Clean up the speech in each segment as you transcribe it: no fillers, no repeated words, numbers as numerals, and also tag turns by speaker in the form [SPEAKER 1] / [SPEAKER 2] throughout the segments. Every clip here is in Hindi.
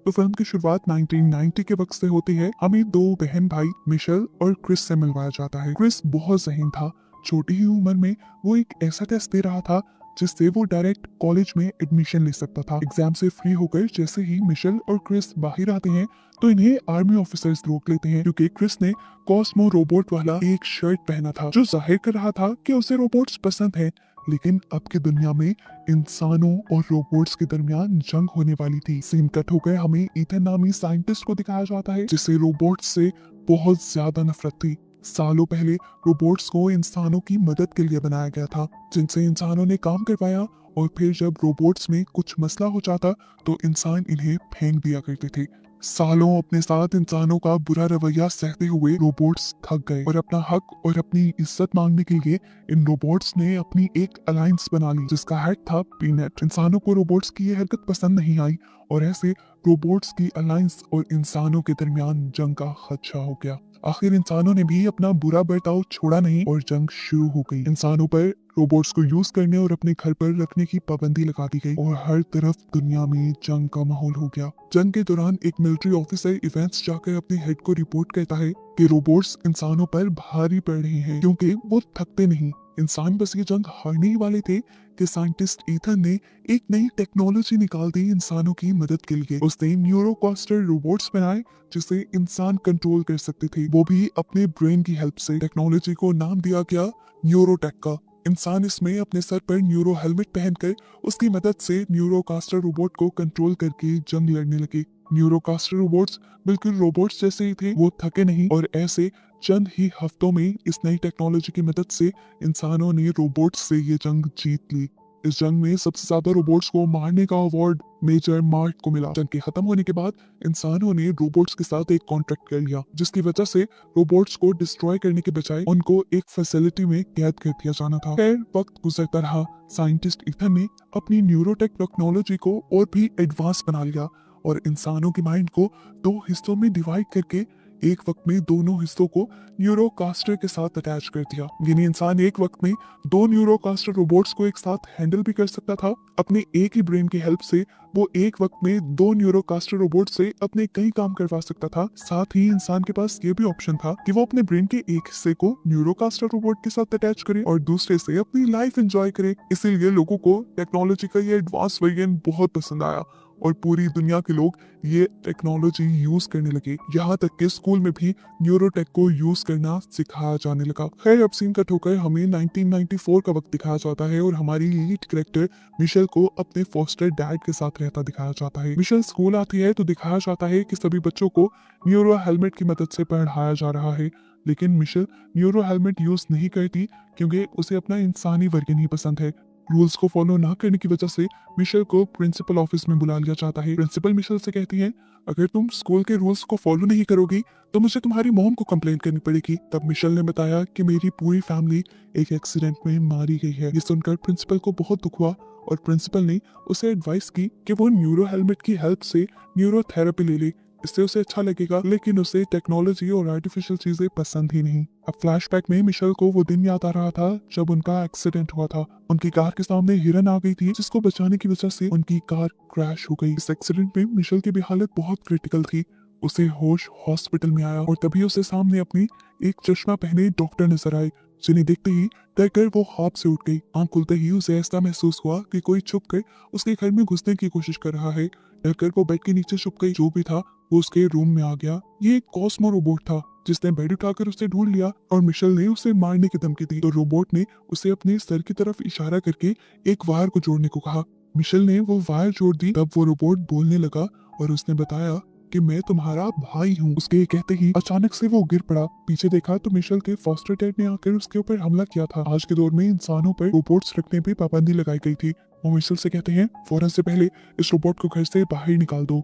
[SPEAKER 1] तो फिल्म की शुरुआत 1990 के वक्त से होती है। हमें दो बहन भाई मिशेल और क्रिस से मिलवाया जाता है। क्रिस बहुत ज़हीन था। छोटी ही उम्र में वो एक ऐसा टेस्ट दे रहा था जिससे वो डायरेक्ट कॉलेज में एडमिशन ले सकता था। एग्जाम से फ्री होकर जैसे ही मिशेल और क्रिस बाहर आते हैं तो इन्हें आर्मी ऑफिसर्स रोक लेते हैं क्योंकि क्रिस ने कॉस्मो रोबोट वाला एक शर्ट पहना था जो जाहिर कर रहा था कि उसे रोबोट्स पसंद है। लेकिन अब की दुनिया में इंसानों और रोबोट्स के दरमियान जंग होने वाली थी। सीन कट होकर हमें ईथन नामी साइंटिस्ट को दिखाया जाता है जिसे रोबोट्स से बहुत ज्यादा नफरत थी। सालों पहले रोबोट्स को इंसानों की मदद के लिए बनाया गया था जिनसे इंसानों ने काम करवाया और फिर जब रोबोट्स में कुछ मसला हो जाता तो इंसान इन्हें फेंक दिया करते थे। सालों अपने साथ इंसानों का बुरा रवैया सहते हुए रोबोट्स थक गए और अपना हक और अपनी इज्जत मांगने के लिए इन रोबोट्स ने अपनी एक अलायंस बना ली जिसका हेड था पीनट। इंसानों को रोबोट्स की ये हरकत पसंद नहीं आई और ऐसे रोबोट्स की अलायंस और इंसानों के दरमियान जंग का खदशा हो गया। आखिर इंसानों ने भी अपना बुरा बर्ताव छोड़ा नहीं और जंग शुरू हो गई। इंसानों पर रोबोट्स को यूज करने और अपने घर पर रखने की पाबंदी लगा दी गई और हर तरफ दुनिया में जंग का माहौल हो गया। जंग के दौरान एक मिलिट्री ऑफिसर इवेंट्स जाकर अपने हेड को रिपोर्ट करता है कि रोबोट्स इंसानों पर भारी पड़ रहे हैं क्योंकि वो थकते नहीं। इंसान बस ये जंग हारने ही वाले थे कि साइंटिस्ट ईथन ने एक नई टेक्नोलॉजी निकाल दी इंसानों की मदद के लिए। उसने न्यूरोकॉस्टर रोबोट्स बनाए जिसे इंसान कंट्रोल कर सकते थे, वो भी अपने ब्रेन की हेल्प से। टेक्नोलॉजी को नाम दिया गया न्यूरोटेक का। इंसान इसमें अपने सर पर न्यूरो हेलमेट पहनकर उसकी मदद से न्यूरोकास्टर रोबोट को कंट्रोल करके जंग लड़ने लगे। न्यूरोकास्टर रोबोट्स बिल्कुल रोबोट्स जैसे ही थे, वो थके नहीं और ऐसे चंद ही हफ्तों में इस नई टेक्नोलॉजी की मदद से इंसानों ने रोबोट्स से ये जंग जीत ली। इस जंग में सबसे ज्यादा रोबोट्स को मारने का अवार्ड मेजर मार्क को मिला। जंग के खत्म होने के बाद इंसानों ने रोबोट्स के साथ एक कॉन्ट्रैक्ट कर लिया जिसकी वजह से रोबोट्स को डिस्ट्रॉय करने के बजाय उनको एक फैसिलिटी में कैद कर दिया जाना था। खैर वक्त गुजरता रहा, साइंटिस्ट ईथन ने अपनी न्यूरोटेक टेक्नोलॉजी को और भी एडवांस बना लिया और इंसानों के माइंड को दो हिस्सों में डिवाइड करके एक वक्त में दोनों हिस्सों को न्यूरोकास्टर के साथ अटैच कर दिया। यानी इंसान एक वक्त में दो न्यूरोकास्टर रोबोट्स को एक साथ हैंडल भी कर सकता था। अपने एक ही ब्रेन की हेल्प से वो एक वक्त में दो न्यूरोकास्टर रोबोट से अपने कई काम करवा सकता था। साथ ही इंसान के पास ये भी ऑप्शन था कि वो अपने ब्रेन के एक हिस्से को न्यूरोकास्टर रोबोट के साथ अटैच करे और दूसरे से अपनी लाइफ एंजॉय करे। इसीलिए लोगों को टेक्नोलॉजी का ये एडवांस वर्जन बहुत पसंद आया और पूरी दुनिया के लोग ये टेक्नोलॉजी यूज करने लगे। यहाँ तक कि स्कूल में भी न्यूरोटेक को यूज करना सिखाया जाने लगा। खैर अब सीन कट होकर हमें 1994 का वक्त दिखाया जाता है और हमारी लीड कैरेक्टर मिशेल को अपने फॉस्टर डैड के साथ रहता दिखाया जाता है। मिशेल स्कूल आती है तो दिखाया जाता है कि सभी बच्चों को न्यूरो हेलमेट की मदद से पढ़ाया जा रहा है, लेकिन मिशेल न्यूरो हेलमेट यूज नहीं करती क्योंकि उसे अपना इंसानी वर्जन ही पसंद है। रूल्स को फॉलो ना करने की वजह से मिशेल को प्रिंसिपल ऑफिस में बुला लिया जाता है। प्रिंसिपल मिशेल से कहती है, अगर तुम स्कूल के रूल्स को फॉलो नहीं करोगी तो मुझे तुम्हारी मॉम को कंप्लेंट करनी पड़ेगी। तब मिशेल ने बताया कि मेरी पूरी फैमिली एक एक्सीडेंट में मारी गई है। ये सुनकर प्रिंसिपल को बहुत दुख हुआ और प्रिंसिपल ने उसे एडवाइस की कि वो न्यूरो हेलमेट की हेल्प से न्यूरोथेरेपी ले ले, इससे उसे अच्छा लगेगा। लेकिन उसे टेक्नोलॉजी और आर्टिफिशियल चीजें पसंद ही नहीं। अब फ्लैशबैक में मिशेल को वो दिन याद आ रहा था जब उनका एक्सीडेंट हुआ था। उनकी कार के सामने हिरन आ गई थी जिसको बचाने की वजह से उनकी कार क्रैश हो गई। इस एक्सीडेंट में मिशेल की भी हालत बहुत क्रिटिकल थी। उसे होश हॉस्पिटल में आया और तभी उसे सामने अपनी एक चश्मा पहने डॉक्टर नजर आए जिन्हें देखते ही डरकर वो हाथ से उठ गई। आंख खुलते ही उसे ऐसा महसूस हुआ कि कोई छुप कर उसके घर में घुसने की कोशिश कर रहा है। डरकर वो बेड के नीचे छुप गई। जो भी था वो उसके रूम में आ गया। ये एक कॉस्मो रोबोट था जिसने बेड उठाकर उसे ढूंढ लिया और मिशेल ने उसे मारने की धमकी दी तो रोबोट ने उसे अपने सर की तरफ इशारा करके एक वायर को जोड़ने को कहा। मिशेल ने वो वायर जोड़ दी। तब वो रोबोट बोलने लगा और उसने बताया कि मैं तुम्हारा भाई हूँ। उसके कहते ही अचानक से वो गिर पड़ा। पीछे देखा तो मिशेल के फॉस्टर डैड ने आकर उसके ऊपर हमला किया था। आज के दौर में इंसानों पर रोबोट्स रखने पे पाबंदी लगाई गई थी। वो मिशेल से कहते हैं, फौरन से पहले इस रोबोट को घर से बाहर निकाल दो।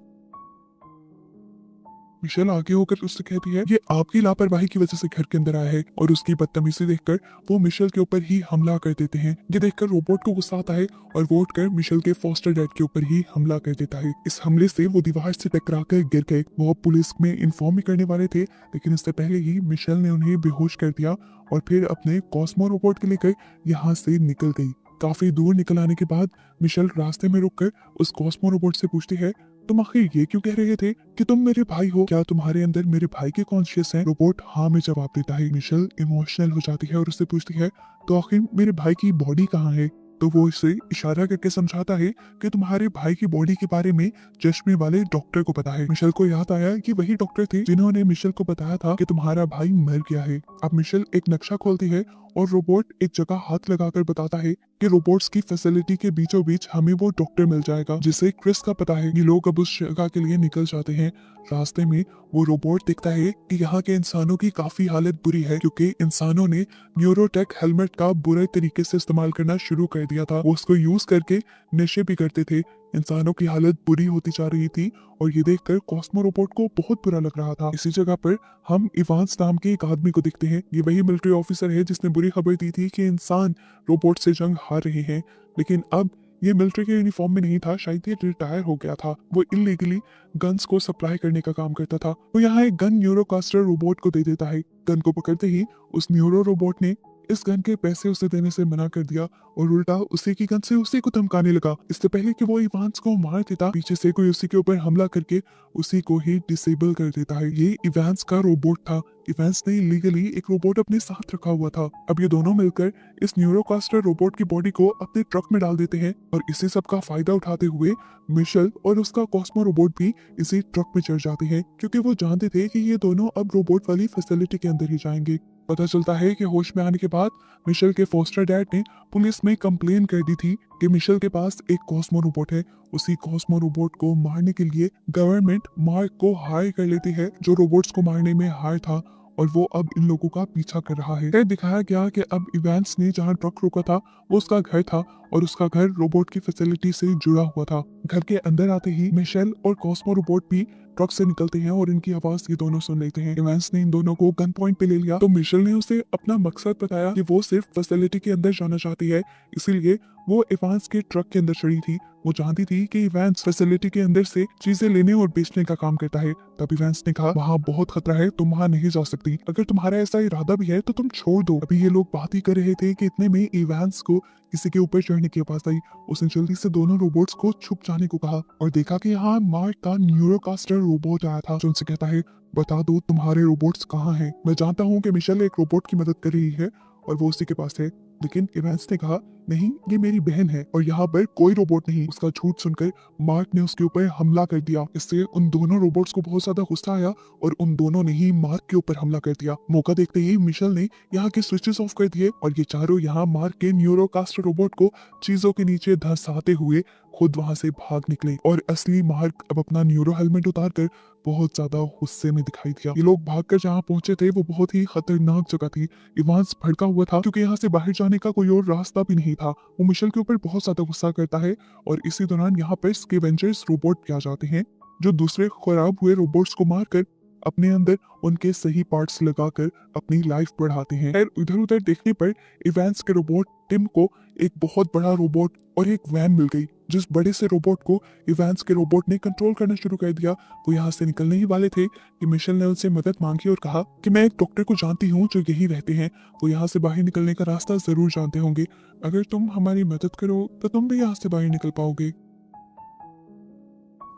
[SPEAKER 1] मिशेल आगे होकर उससे कहती है, ये आपकी लापरवाही की वजह से घर के अंदर आया है और उसकी बदतमीजी देखकर वो मिशेल के ऊपर ही हमला कर देते हैं। ये देखकर रोबोट को गुस्सा आता है और वो उठकर मिशेल के फॉस्टर डैड के ऊपर ही हमला कर देता है। इस हमले से वो दीवार से टकराकर गिर गए। वो पुलिस में इन्फॉर्म भी करने वाले थे लेकिन इससे पहले ही मिशेल ने उन्हें बेहोश कर दिया और फिर अपने कॉस्मो रोबोट के लेकर यहाँ से निकल गई। काफी दूर निकल आने के बाद मिशेल रास्ते में रुककर उस कॉस्मो रोबोट से पूछती है, तुम आखिर ये क्यों कह रहे थे कि तुम मेरे भाई हो? क्या तुम्हारे अंदर मेरे भाई के कॉन्शियस है? रोबोट हाँ में जवाब देता है। मिशेल इमोशनल हो जाती है और उससे पूछती है, तो आखिर मेरे भाई की बॉडी कहाँ है? तो वो इसे इशारा करके समझाता है कि तुम्हारे भाई की बॉडी के बारे में चश्मे वाले डॉक्टर को पता है। मिशेल को याद आया कि वही डॉक्टर थे जिन्होंने मिशेल को बताया था कि तुम्हारा भाई मर गया है। अब मिशेल एक नक्शा खोलती है और रोबोट एक जगह हाथ लगाकर बताता है कि रोबोट्स की फैसिलिटी के बीचों बीच हमें वो डॉक्टर मिल जाएगा जिसे क्रिस का पता है। ये लोग अब उस जगह के लिए निकल जाते हैं। रास्ते में वो रोबोट देखता है कि यहाँ के इंसानों की काफी हालत बुरी है क्योंकि इंसानों ने न्यूरोटेक हेलमेट का बुरे तरीके से इस्तेमाल करना शुरू कर दिया था। वो उसको यूज करके नशे भी करते थे। इंसानों की हालत बुरी होती जा रही थी और ये देखकर कॉस्मो रोबोट को बहुत बुरा लग रहा था। इसी जगह पर हम इवांस नाम के एक आदमी को देखते हैं। ये वही मिलिट्री ऑफिसर है जिसने बुरी खबर दी थी कि इंसान रोबोट से जंग हार रहे हैं, लेकिन अब ये मिलिट्री के यूनिफॉर्म में नहीं था, शायद ये रिटायर हो गया था। वो इलीगली गन्स को सप्लाई करने का काम करता था। वो यहाँ एक गन न्यूरोकास्टर रोबोट को दे देता है। गन को पकड़ते ही उस न्यूरो रोबोट ने इस गन के पैसे उसे देने से मना कर दिया और उल्टा उसी की गन से उसी को धमकाने लगा। इससे पहले कि वो इवांस को मार देता, पीछे से कोई उसी के ऊपर हमला करके उसी को ही डिसेबल कर देता है। ये इवांस का रोबोट था। इवांस ने इलीगली एक रोबोट अपने साथ रखा हुआ था। अब ये दोनों मिलकर इस न्यूरोकास्टर रोबोट की बॉडी को अपने ट्रक में डाल देते हैं और इसी सब का फायदा उठाते हुए मिशेल और उसका कॉस्मो रोबोट भी इसी ट्रक में चढ़ जाते हैं क्योंकि वो जानते थे कि ये दोनों अब रोबोट वाली फैसिलिटी के अंदर ही जाएंगे। पता चलता है कि होश में आने के बाद मिशेल के फोस्टर डैड ने पुलिस में कंप्लेन कर दी थी कि मिशेल के पास एक कॉस्मो रोबोट है। उसी कॉस्मो रोबोट को मारने के लिए गवर्नमेंट मार्क को हायर कर लेती है जो रोबोट्स को मारने में हायर था और वो अब इन लोगों का पीछा कर रहा है। फिर दिखाया गया कि अब इवांस ने जहाँ ट्रक रोका था वो उसका घर था और उसका घर रोबोट की फैसिलिटी से जुड़ा हुआ था। घर के अंदर आते ही मिशेल और कॉस्मो रोबोट भी ट्रक से निकलते हैं और इनकी आवाज ये दोनों सुन लेते हैं। इवांस ने इन दोनों को गन पॉइंट पे ले लिया तो मिशेल ने उसे अपना मकसद बताया कि वो सिर्फ फैसिलिटी के अंदर जाना चाहती है, इसीलिए वो इवांस के ट्रक के अंदर चढ़ी थी। वो जानती थी कि इवांस फैसिलिटी के अंदर से चीजें लेने और बेचने का काम करता है। तब इवांस ने कहा, वहाँ बहुत खतरा है, तुम वहाँ नहीं जा सकती। अगर तुम्हारा ऐसा इरादा भी है तो तुम छोड़ दो। अभी ये लोग बात ही कर रहे थे कि इतने में इवांस को किसी के ऊपर चढ़ने की आवाज आई। उसने जल्दी से दोनों रोबोट्स को छुप जाने को कहा और देखा कि यहाँ मार्क का न्यूरोकास्टर रोबोट आया था जो उनसे कहता है, बता दो तुम्हारे रोबोट्स कहाँ हैं। मैं जानता हूँ कि मिशेल एक रोबोट की मदद कर रही है और वो उसी के पास है, लेकिन इवांस ने कहा, नहीं ये मेरी बहन है और यहाँ पर कोई रोबोट नहीं। उसका झूठ सुनकर मार्क ने उसके ऊपर हमला कर दिया। इससे उन दोनों रोबोट्स को बहुत ज्यादा गुस्सा आया और उन दोनों ने ही मार्क के ऊपर हमला कर दिया। मौका देखते ही मिशेल ने यहाँ के स्विचेस ऑफ कर दिए और ये चारों यहाँ मार्क के न्यूरोकास्टर रोबोट को चीजों के नीचे धंसाते हुए खुद वहां से भाग निकले और असली मार्क अब अपना न्यूरो हेलमेट उतार कर बहुत ज्यादा गुस्से में दिखाई दिया। ये लोग भागकर जहाँ पहुंचे थे वो बहुत ही खतरनाक जगह थी। इवांस भड़का हुआ था क्योंकि यहाँ से बाहर जाने का कोई और रास्ता भी नहीं था। वो मिशेल के ऊपर बहुत ज्यादा गुस्सा करता है और इसी दौरान यहाँ पर स्कैवेंजर्स रोबोट भी आ जाते हैं जो दूसरे खराब हुए रोबोट्स को मारकर अपने अंदर उनके सही पार्ट्स लगाकर अपनी लाइफ बढ़ाते हैं। खैर इधर उधर देखने पर इवांस के रोबोट टिम को एक बहुत बड़ा रोबोट और एक वैन मिल गई। जिस बड़े से रोबोट को इवांस के रोबोट ने कंट्रोल करना शुरू कर दिया, वो यहाँ से निकलने ही वाले थे कि मिशेल ने उनसे मदद मांगी और कहा कि मैं एक डॉक्टर को जानती हूँ जो यही रहते हैं, वो यहाँ से बाहर निकलने का रास्ता जरूर जानते होंगे। अगर तुम हमारी मदद करो तो तुम भी यहाँ से बाहर निकल पाओगे।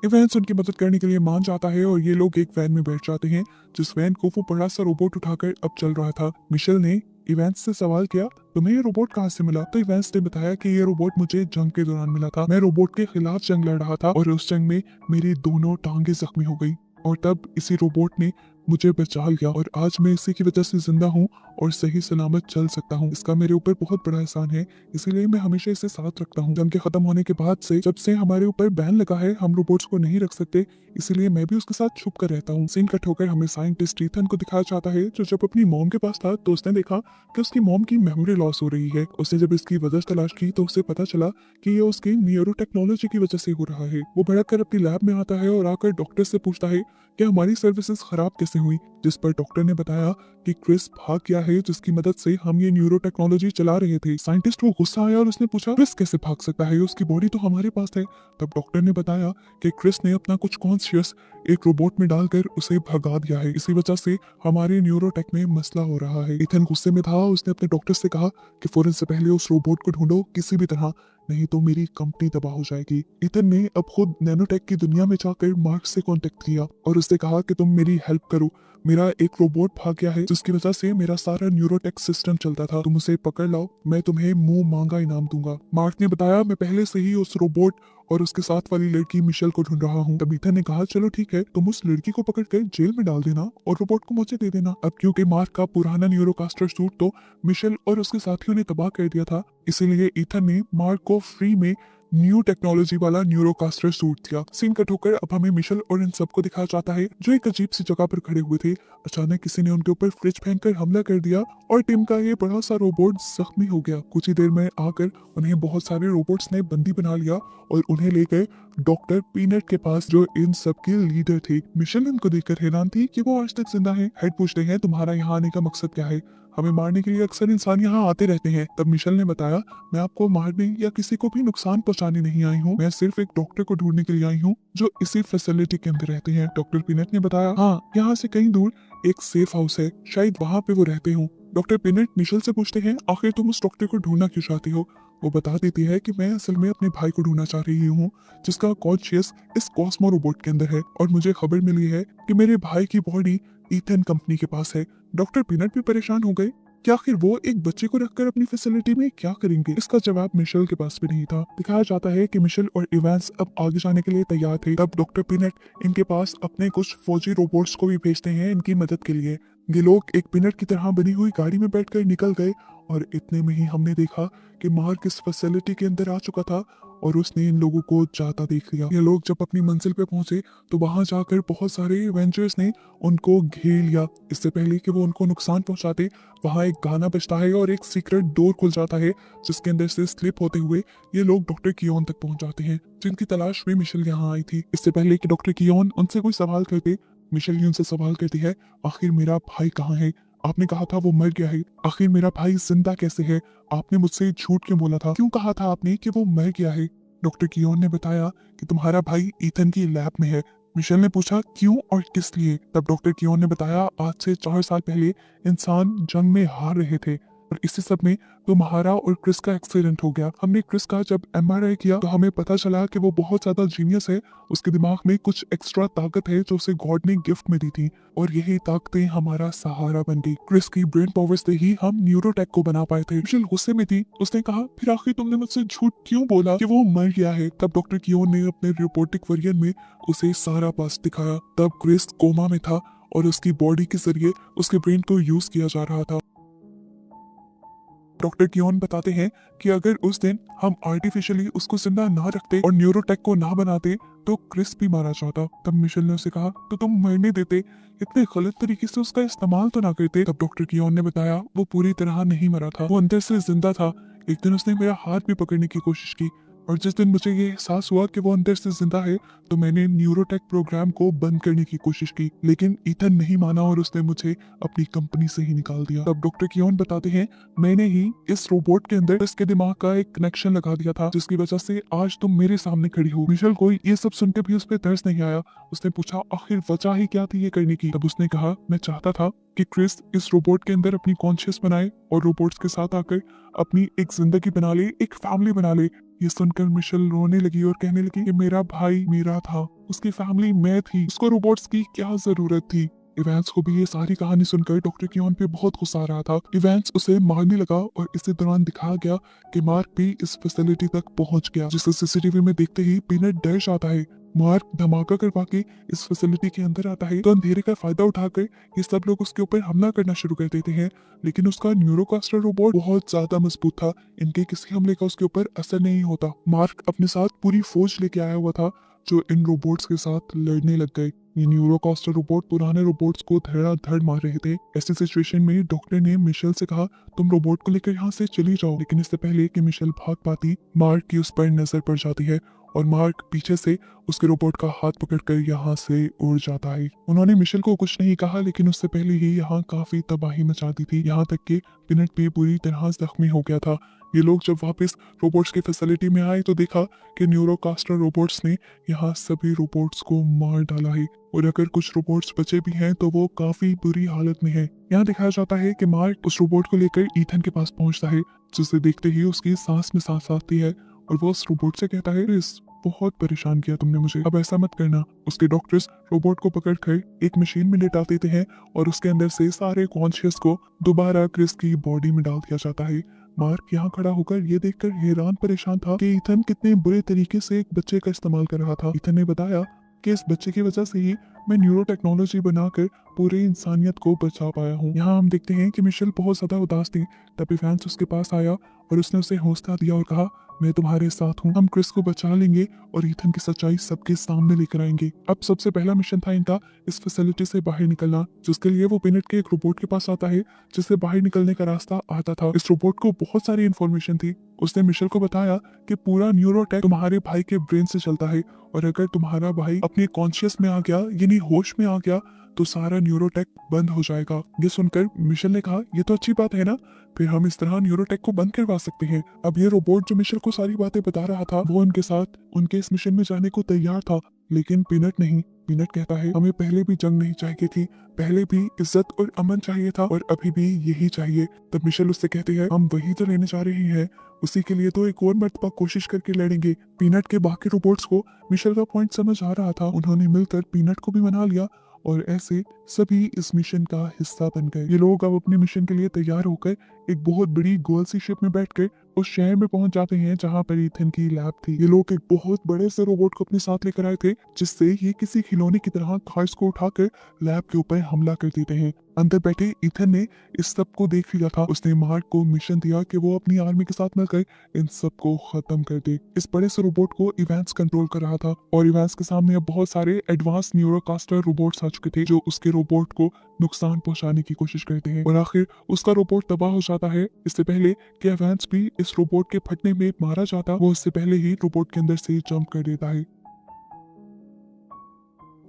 [SPEAKER 1] इवांस उनकी मदद करने के लिए मान जाता है और ये लोग एक वैन में बैठ जाते हैं जिस वैन को वो बड़ा सा रोबोट उठाकर अब चल रहा था। मिशेल ने इवांस से सवाल किया, तुम्हें ये रोबोट कहाँ से मिला? तो इवांस ने बताया कि ये रोबोट मुझे जंग के दौरान मिला था। मैं रोबोट के खिलाफ जंग लड़ रहा था और उस जंग में मेरी दोनों टांगे जख्मी हो गई और तब इसी रोबोट ने मुझे बचा लिया और आज मैं इसी की वजह से जिंदा हूँ और सही सलामत चल सकता हूँ। इसका मेरे ऊपर बहुत बड़ा एहसान है, इसीलिए मैं हमेशा इसे साथ रखता हूँ। जंग के खत्म होने के बाद से जब से हमारे ऊपर बैन लगा है, हम रोबोट्स को नहीं रख सकते, इसीलिए मैं भी उसके साथ छुप कर रहता हूँ। सीन कट होकर हमें साइंटिस्ट ईथन को दिखाया जाता है जो जब अपनी मॉम के पास था तो उसने देखा कि उसकी मॉम की मेमोरी लॉस हो रही है। उसने जब इसकी वजह तलाश की तो उसे पता चला कि ये उसकी न्यूरो टेक्नोलॉजी की वजह से हो रहा है। वो भड़क कर अपनी लैब में आता है और आकर डॉक्टर से पूछता है कि हमारी सर्विसेज खराब कैसे हुई। जिस पर डॉक्टर ने बताया कि क्रिस भाग गया है, जिसकी मदद से हम ये न्यूरो टेक्नोलॉजी चला रहे थे। साइंटिस्ट को गुस्सा आया और उसने पूछा क्रिस कैसे भाग सकता है, उसकी बॉडी तो हमारे पास है। तब डॉक्टर ने बताया कि क्रिस ने अपना कुछ कॉन्शियस एक रोबोट में डालकर उसे भगा दिया है, इसी वजह से हमारे न्यूरोटेक में मसला हो रहा है। इथन गुस्से में था, उसने अपने डॉक्टर से कहा कि फौरन से पहले उस रोबोट को ढूंढो किसी भी तरह, नहीं तो मेरी कंपनी तबाह हो जाएगी। इथन ने अब खुद नैनोटेक की दुनिया में जाकर मार्क से कांटेक्ट किया और उससे कहा कि तुम मेरी हेल्प करो, मेरा एक रोबोट भाग गया है जिसकी वजह से मेरा सारा न्यूरोटेक सिस्टम चलता था, तुम उसे पकड़ लाओ, मैं तुम्हें मुंह मांगा इनाम दूंगा। मार्क ने बताया मैं पहले से ही उस रोबोट और उसके साथ वाली लड़की मिशेल को ढूंढ रहा हूँ। तब इथन ने कहा चलो ठीक है, तुम उस लड़की को पकड़कर जेल में डाल देना और रोबोट को मुझे दे देना। अब क्योंकि मार्क का पुराना न्यूरोकास्टर सूट तो मिशेल और उसके साथियों ने तबाह कर दिया था, इसीलिए इथन ने मार्क को फ्री में न्यू टेक्नोलॉजी वाला न्यूरोकास्टर सूट दिया। सीन कट होकर अब हमें मिशेल और इन सबको दिखाया जाता है जो एक अजीब सी जगह पर खड़े हुए थे। अचानक किसी ने उनके ऊपर फ्रिज फेंककर हमला कर दिया और टीम का ये बड़ा सा रोबोट जख्मी हो गया। कुछ ही देर में आकर उन्हें बहुत सारे रोबोट्स ने बंदी बना लिया और उन्हें लेकर डॉक्टर पीनट के पास जो इन सब के लीडर थे। मिशेल इनको देखकर हैरान थी कि वो आज तक जिंदा है। हेड पूछते हैं तुम्हारा यहाँ आने का मकसद क्या है, हमें मारने के लिए अक्सर इंसान यहाँ आते रहते हैं। तब मिशेल ने बताया मैं आपको मारने या किसी को भी नुकसान पहुंचाने नहीं आई हूँ, मैं सिर्फ एक डॉक्टर को ढूंढने के लिए आई हूँ जो इसी फैसिलिटी के अंदर रहते हैं। डॉक्टर पीनट ने बताया हाँ, यहाँ से कहीं दूर एक सेफ हाउस है, शायद वहाँ पे वो रहते हो। डॉक्टर पीनट मिशेल से पूछते हैं आखिर तुम उस डॉक्टर को ढूंढना क्यों चाहती हो। वो बता देती है कि मैं असल में अपने भाई को ढूंढना चाह रही हूँ जिसका कॉन्शियस इस कॉस्मो रोबोट के अंदर है और मुझे खबर मिली है कि मेरे भाई की बॉडी ईथन कंपनी के पास है। डॉक्टर पीनट भी परेशान हो गए कि आखिर वो एक बच्चे को रखकर अपनी फैसिलिटी में क्या करेंगे। इसका जवाब मिशेल के पास भी नहीं था। दिखाया जाता है कि मिशेल और इवांस अब आगे जाने के लिए तैयार थे। तब डॉक्टर पीनट इनके पास अपने कुछ फौजी रोबोट्स को भी भेजते हैं इनकी मदद के लिए। ये लोग एक पीनट की तरह बनी हुई गाड़ी में बैठकर निकल गए और इतने में ही हमने देखा कि मार्क इस फैसिलिटी के अंदर आ चुका था और उसने इन लोगों को जाता देख लिया। ये लोग जब अपनी मंजिल पे पहुंचे तो वहां जाकर बहुत सारे एवेंजर्स ने उनको घेर लिया। इससे पहले कि वो उनको नुकसान पहुंचाते वहां एक गाना बजता है और एक सीक्रेट डोर खुल जाता है जिसके अंदर से स्लिप होते हुए ये लोग डॉक्टर कियोन तक पहुंच जाते हैं जिनकी तलाश में मिशेल यहाँ आई थी। इससे पहले कि डॉक्टर कियोन उनसे कोई सवाल करते, मिशेल ही उनसे सवाल करती है आखिर मेरा भाई कहाँ है, आपने कहा था वो मर गया है, आखिर मेरा भाई जिंदा कैसे है, आपने मुझसे झूठ क्यों बोला था, क्यों कहा था आपने कि वो मर गया है। डॉक्टर कियोन ने बताया कि तुम्हारा भाई ईथन की लैब में है। मिशेल ने पूछा क्यों और किस लिए। तब डॉक्टर कियोन ने बताया आज से 4 साल पहले इंसान जंग में हार रहे थे और इसी सब में तुम्हारा और क्रिस का एक्सीडेंट हो गया। हमने क्रिस का जब एमआरआई किया तो हमें पता चला कि वो बहुत ज्यादा जीनियस है, उसके दिमाग में कुछ एक्स्ट्रा ताकत है जो उसे गॉड ने गिफ्ट में दी थी और यही ताकतें हमारा सहारा बन गई। क्रिस की ब्रेन पावर से ही हम न्यूरोटेक को बना पाए थे। मिशेल गुस्से में थी, उसने कहा फिर आखिर तुमने मुझसे झूठ क्यों बोला कि वो मर गया है। तब डॉक्टर कियोन ने अपने रोबोटिक वर्जन में उसे सारा पास दिखाया। तब क्रिस कोमा में था और उसकी बॉडी के जरिए उसके ब्रेन को यूज किया जा रहा था। डॉक्टर कियोन बताते हैं कि अगर उस दिन हम आर्टिफिशियली उसको जिंदा ना रखते और न्यूरोटेक को ना बनाते तो क्रिस भी मारा जाता। तब मिशेल ने उसे कहा तो तुम मरने देते, इतने गलत तरीके से उसका इस्तेमाल तो ना करते। तब डॉक्टर कियोन ने बताया वो पूरी तरह नहीं मरा था, वो अंदर से जिंदा था। एक दिन उसने मेरा हाथ भी पकड़ने की कोशिश की और जिस दिन मुझे ये एहसास हुआ कि वो अंदर से जिंदा है तो मैंने न्यूरोटेक प्रोग्राम को बंद करने की कोशिश की, लेकिन ईथन नहीं माना और उसने मुझे अपनी कंपनी से ही निकाल दिया। तब डॉक्टर कियोन बताते हैं मैंने ही इस रोबोट के अंदर इसके दिमाग का एक कनेक्शन लगा दिया था जिसकी वजह से आज तुम मेरे सामने खड़ी हो। मिशेल को ये सब सुनकर भी उस पर तरस नहीं आया। उसने पूछा आखिर वजह ही क्या थी ये करने की। तब उसने कहा मैं चाहता था कि क्रिस इस रोबोट के अंदर अपनी कॉन्शियस बनाए और रोबोट्स के साथ आकर अपनी एक जिंदगी बना ले, एक फैमिली बना ले। ये सुनकर मिशेल रोने लगी और कहने लगी कि मेरा भाई मेरा था, उसकी फैमिली मैं थी, उसको रोबोट्स की क्या जरूरत थी। इवांस को भी ये सारी कहानी सुनकर डॉक्टर कियोन पे बहुत गुस्सा आ रहा था। इवांस उसे मारने लगा और इसी दौरान दिखाया गया कि मार्क भी इस फैसिलिटी तक पहुंच गया, जिसे सीसीटीवी में देखते ही पीनट डर जाता है। मार्क धमाका करवा के इस फैसिलिटी के अंदर आता है तो अंधेरे का फायदा उठाकर ये सब लोग उसके ऊपर हमला करना शुरू कर देते हैं, लेकिन उसका न्यूरोकास्टर रोबोट बहुत ज्यादा मजबूत था, इनके किसी हमले का उसके ऊपर असर नहीं होता। मार्क अपने साथ पूरी फौज लेके आया हुआ था जो इन रोबोट्स के साथ लड़ने लग गए। ये न्यूरोकास्टर रोबोट पुराने रोबोट्स को धड़ाधड़ मार रहे थे। ऐसी सिचुएशन में डॉक्टर ने मिशेल से कहा तुम रोबोट को लेकर यहाँ से चली जाओ, लेकिन इससे पहले कि मिशेल भाग पाती मार्क की उस पर नजर पड़ जाती है और मार्क पीछे से उसके रोबोट का हाथ पकड़कर यहाँ से उड़ जाता है। उन्होंने मिशेल को कुछ नहीं कहा, लेकिन उससे पहले ही यहाँ काफी तबाही मचा दी थी, यहाँ तक कि पीनट भी पूरी तरह जख्मी हो गया था। ये लोग जब वापस रोबोट्स की फैसिलिटी में आए तो देखा कि न्यूरोकास्टर रोबोट्स ने यहाँ सभी रोबोट्स को मार डाला है, और अगर कुछ रोबोट्स बचे भी हैं तो वो काफी बुरी हालत में है। यहाँ दिखाया जाता है कि मार्क उस रोबोट को लेकर ईथन के पास पहुंचता है, जिसे देखते ही उसकी सांस में सांस आती है और वो उस रोबोट से कहता है, क्रिस, बहुत परेशान किया तुमने मुझे, अब ऐसा मत करना। उसके डॉक्टर्स रोबोट को पकड़कर एक मशीन में लेटा देते हैं और उसके अंदर से सारे कॉन्शियस को दोबारा क्रिस की बॉडी में डाल दिया जाता है। मार्क यहाँ खड़ा होकर ये देखकर हैरान परेशान था कि ईथन कितने बुरे तरीके से एक बच्चे का इस्तेमाल कर रहा था। ईथन ने बताया कि इस बच्चे की वजह से ही मैं न्यूरो टेक्नोलॉजी बनाकर पूरी इंसानियत को बचा पाया हूँ। यहाँ हम देखते हैं कि मिशेल बहुत ज्यादा उदास थी, तभी फैंस उसके पास आया और उसने उसे हौसला दिया और कहा, मैं तुम्हारे साथ हूँ, हम क्रिस को बचा लेंगे और ईथन की सच्चाई सबके सामने लेकर आएंगे। अब सबसे पहला मिशन था इनका इस फैसिलिटी से बाहर निकलना, जिसके लिए वो पीनट के एक रोबोट के पास आता है जिससे बाहर निकलने का रास्ता आता था। इस रोबोट को बहुत सारी इन्फॉर्मेशन थी। उसने मिशेल को बताया कि पूरा न्यूरोटेक तुम्हारे भाई के ब्रेन से चलता है, और अगर तुम्हारा भाई अपने कॉन्शियस में आ गया, यानी होश में आ गया, तो सारा न्यूरोटेक बंद हो जाएगा। ये सुनकर मिशेल ने कहा, ये तो अच्छी बात है ना, फिर हम इस तरह न्यूरोटेक को बंद करवा सकते हैं। अब ये रोबोट जो मिशेल को सारी बातें बता रहा था, वो उनके साथ उनके इस मिशन में जाने को तैयार था, लेकिन पीनट नहीं। पीनट कहता है, हमें पहले भी जंग नहीं चाहिए थी, पहले भी इज्जत और अमन चाहिए था, और अभी भी यही चाहिए। तब मिशेल उससे कहते हैं, हम वही तो लेने जा रहे हैं, उसी के लिए तो एक और मर्तबा कोशिश करके लड़ेंगे। पीनट के बाकी रोबोट्स को मिशेल का पॉइंट समझ आ रहा था। उन्होंने मिलकर पीनट को भी मना लिया और ऐसे सभी इस मिशन का हिस्सा बन गए। ये लोग अब अपने मिशन के लिए तैयार होकर एक बहुत बड़ी गोल सी शिप में बैठकर उस शहर में पहुंच जाते हैं जहां पर ईथन की लैब थी। ये लोग एक बहुत बड़े से रोबोट को अपने साथ लेकर आए थे, जिससे ये किसी खिलौने की तरह कार्स को उठाकर लैब के ऊपर हमला कर देते हैं। अंदर बैठे ईथन ने इस सब को देख लिया था। उसने मार्क को मिशन दिया कि वो अपनी आर्मी के साथ मिलकर इन सब को खत्म कर दे। इस बड़े से रोबोट को इवेंस कंट्रोल कर रहा था, और इवेंस के सामने अब बहुत सारे एडवांस न्यूरोकास्टर रोबोट्स आ चुके थे जो उसके रोबोट को नुकसान पहुंचाने की कोशिश करते हैं, और आखिर उसका रोबोट तबाह हो जाता है। इससे पहले कि एवेंस भी इस रोबोट के फटने में मारा जाता, वो इससे पहले ही रोबोट के अंदर से जंप कर देता है।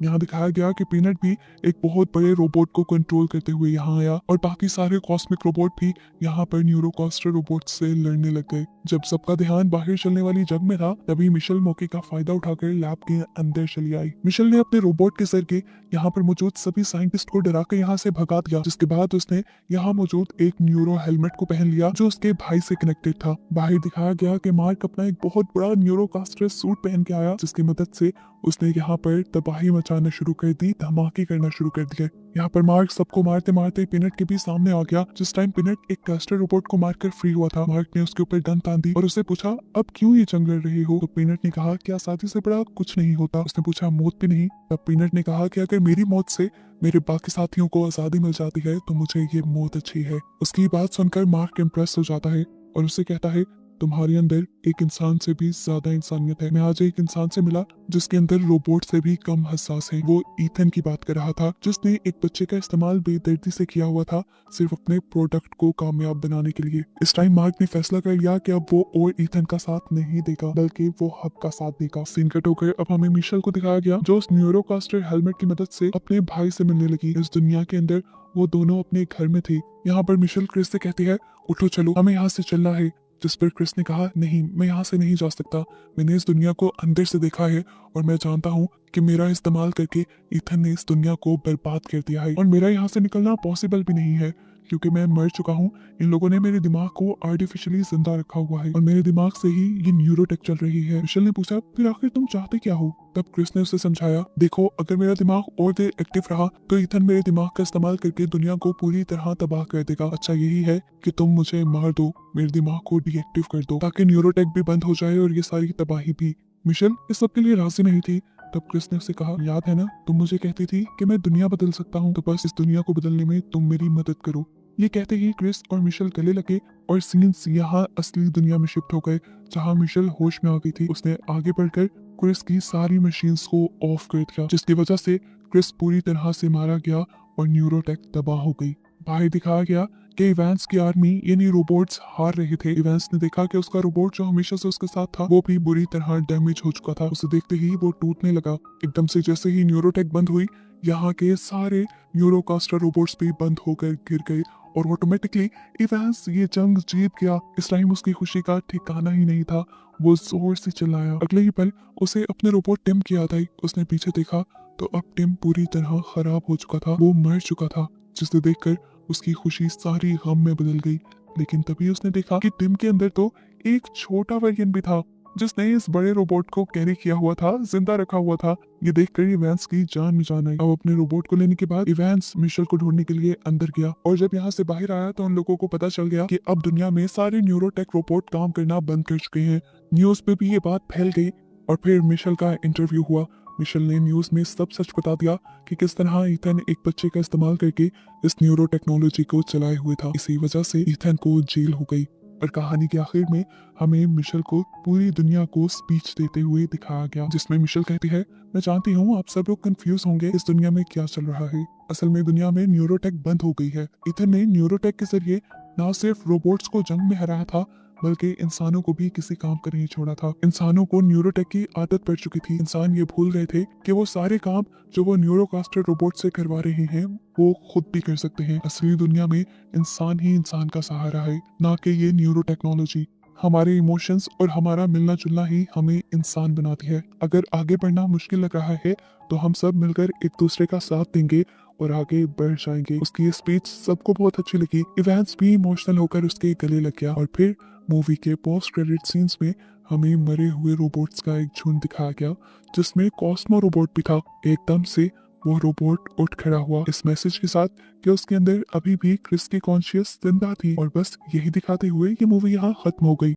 [SPEAKER 1] यहाँ दिखाया गया कि पीनट भी एक बहुत बड़े रोबोट को कंट्रोल करते हुए यहाँ आया, और बाकी सारे कॉस्मिक रोबोट भी यहाँ पर न्यूरोकास्टर रोबोट से लड़ने लग गए। जब सबका ध्यान बाहर चलने वाली जंग में था, तभी मिशेल मौके का फायदा उठाकर लैब के अंदर चली आई। मिशेल ने अपने रोबोट के जरिए यहाँ पर मौजूद सभी साइंटिस्ट को डराकर यहाँ से भगा दिया, जिसके बाद उसने यहाँ मौजूद एक न्यूरो हेलमेट को पहन लिया जो उसके भाई से कनेक्टेड था। बाहर दिखाया गया कि मार्क अपना एक बहुत बड़ा न्यूरोकास्टर सूट पहन के आया, जिसकी मदद से उसने यहाँ पर तबाही मचाना शुरू कर दी, धमाके करना शुरू कर दिए। यहाँ पर मार्क सबको मारते मारते पीनट के भी सामने आ गया। जिस टाइम पीनट एक कास्टर रोबोट को मारकर फ्री हुआ था, मार्क ने उसके ऊपर गन तान दी और उससे पूछा, अब क्यों ये जंग लड़ रही हो? तो पीनट ने कहा, क्या शादी से बड़ा कुछ नहीं होता? उसने पूछा, मौत भी नहीं? तब पीनट ने कहा कि अगर मेरी मौत से मेरे बाकी साथियों को आजादी मिल जाती है तो मुझे ये मौत अच्छी है। उसकी बात सुनकर मार्क इम्प्रेस हो जाता है और उससे कहता है, तुम्हारे अंदर एक इंसान से भी ज्यादा इंसानियत है। मैं आज एक इंसान से मिला जिसके अंदर रोबोट से भी कम हसास है। वो ईथन की बात कर रहा था, जिसने एक बच्चे का इस्तेमाल बेदर्दी से किया हुआ था, सिर्फ अपने प्रोडक्ट को कामयाब बनाने के लिए। इस टाइम मार्क ने फैसला कर लिया कि अब वो और ईथन का साथ नहीं देगा, बल्कि वो हब का साथ देगा। सीन कट होकर अब हमें मिशेल को दिखाया गया, जो उस न्यूरोकास्टर हेलमेट की मदद से अपने भाई से मिलने लगी। इस दुनिया के अंदर वो दोनों अपने घर में थे। यहाँ पर मिशेल क्रिस से कहती है, उठो चलो, हमें यहाँ से चलना है। जिस पर क्रिस ने कहा, नहीं, मैं यहाँ से नहीं जा सकता। मैंने इस दुनिया को अंदर से देखा है और मैं जानता हूँ कि मेरा इस्तेमाल करके ईथन ने इस दुनिया को बर्बाद कर दिया है, और मेरा यहाँ से निकलना पॉसिबल भी नहीं है क्योंकि मैं मर चुका हूँ। इन लोगों ने मेरे दिमाग को आर्टिफिशियली जिंदा रखा हुआ है और मेरे दिमाग से ही ये न्यूरोटेक चल रही है। मिशेल ने पूछा, फिर आखिर तुम चाहते क्या हो? तब क्रिस ने उसे समझाया, देखो, अगर मेरा दिमाग और देर एक्टिव रहा तो ईथन मेरे दिमाग का इस्तेमाल करके दुनिया को पूरी तरह तबाह कर देगा। अच्छा यही है कि तुम मुझे मार दो, मेरे दिमाग को डीएक्टिव कर दो, ताकि न्यूरोटेक भी बंद हो जाए और ये सारी तबाही भी। मिशेल इस सब के लिए राजी नहीं थी। तब क्रिस ने उसे कहा, याद है ना, तुम मुझे कहती थी कि मैं दुनिया बदल सकता हूँ, तो बस इस दुनिया को बदलने में तुम मेरी मदद करो। ये कहते ही क्रिस और मिशेल गले लगे और सीन्स यहाँ असली दुनिया में शिफ्ट हो गए, जहाँ मिशेल होश में आ गई थी। उसने आगे बढ़कर क्रिस की सारी मशीन्स को ऑफ कर दिया, जिसकी वजह से क्रिस पूरी तरह से मारा गया और न्यूरोटेक तबाह हो गई। बाहर दिखाया गया कि इवांस की आर्मी यानी रोबोट्स हार रहे थे। इवांस ने देखा कि उसका रोबोट जो हमेशा से उसके साथ था वो भी बुरी तरह डैमेज हो चुका था। उसे देखते ही वो टूटने लगा। एकदम से जैसे ही न्यूरोटेक बंद हुई, यहाँ के सारे न्यूरोकास्टर रोबोट्स भी बंद होकर गिर गए और ऑटोमेटिकली इवांस ये जंग जीत गया। इस टाइम उसकी खुशी का ठिकाना ही नहीं था। वो जोर से चिल्लाया। अगले ही पल उसे अपने रोबोट टिम की याद आई। उसने पीछे देखा तो अब टिम पूरी तरह खराब हो चुका था। वो मर चुका था, जिसे देखकर उसकी खुशी सारी गम में बदल गई। लेकिन तभी उसने देखा कि टिम के अंदर तो एक छोटा वेरिएंट भी था, जिसने इस बड़े रोबोट को कैरी किया हुआ था, जिंदा रखा हुआ था। ये देखकर इवांस की जान में जान आई। अब अपने रोबोट को लेने के बाद इवांस मिशेल को ढूंढने के लिए अंदर गया और जब यहाँ से बाहर आया तो उन लोगों को पता चल गया कि अब दुनिया में सारे न्यूरोटेक रोबोट काम करना बंद कर चुके हैं। न्यूज पे भी ये बात फैल गई और फिर मिशेल का इंटरव्यू हुआ। मिशेल ने न्यूज में सब सच बता दिया कि किस तरह ईथन एक बच्चे का इस्तेमाल करके इस न्यूरो टेक्नोलॉजी को चलाए हुए था। इसी वजह से ईथन को जेल हो गई। और कहानी के आखिर में हमें मिशेल को पूरी दुनिया को स्पीच देते हुए दिखाया गया, जिसमें मिशेल कहती है, मैं जानती हूँ आप सब लोग कंफ्यूज होंगे इस दुनिया में क्या चल रहा है। असल में दुनिया में न्यूरोटेक बंद हो गई है। ईथन ने न्यूरोटेक के जरिए न सिर्फ रोबोट्स को जंग में हराया था, बल्कि इंसानों को भी किसी काम कर नहीं छोड़ा था। इंसानों को न्यूरोटेक की आदत पड़ चुकी थी। इंसान ये भूल गए थे कि वो सारे काम जो वो न्यूरोकास्टर रोबोट से करवा रहे हैं वो खुद भी कर सकते हैं। असली दुनिया में इंसान ही इंसान का सहारा है, ना कि ये न्यूरो टेक्नोलॉजी। हमारे इमोशंस और हमारा मिलना जुलना ही हमें इंसान बनाती है। अगर आगे बढ़ना मुश्किल लग रहा है तो हम सब मिलकर एक दूसरे का साथ देंगे और आगे बढ़ जाएंगे। उसकी ये स्पीच सबको बहुत अच्छी लगी। इवांस भी इमोशनल होकर उसके गले लग गया। और फिर मूवी के पोस्ट क्रेडिट सीन्स में हमें मरे हुए रोबोट्स का एक झुंड दिखाया गया, जिसमें कॉस्मो रोबोट भी था। एकदम से वो रोबोट उठ खड़ा हुआ इस मैसेज के साथ कि उसके अंदर अभी भी क्रिस की कॉन्शियस जिंदा थी। और बस यही दिखाते हुए ये मूवी यहाँ खत्म हो गई।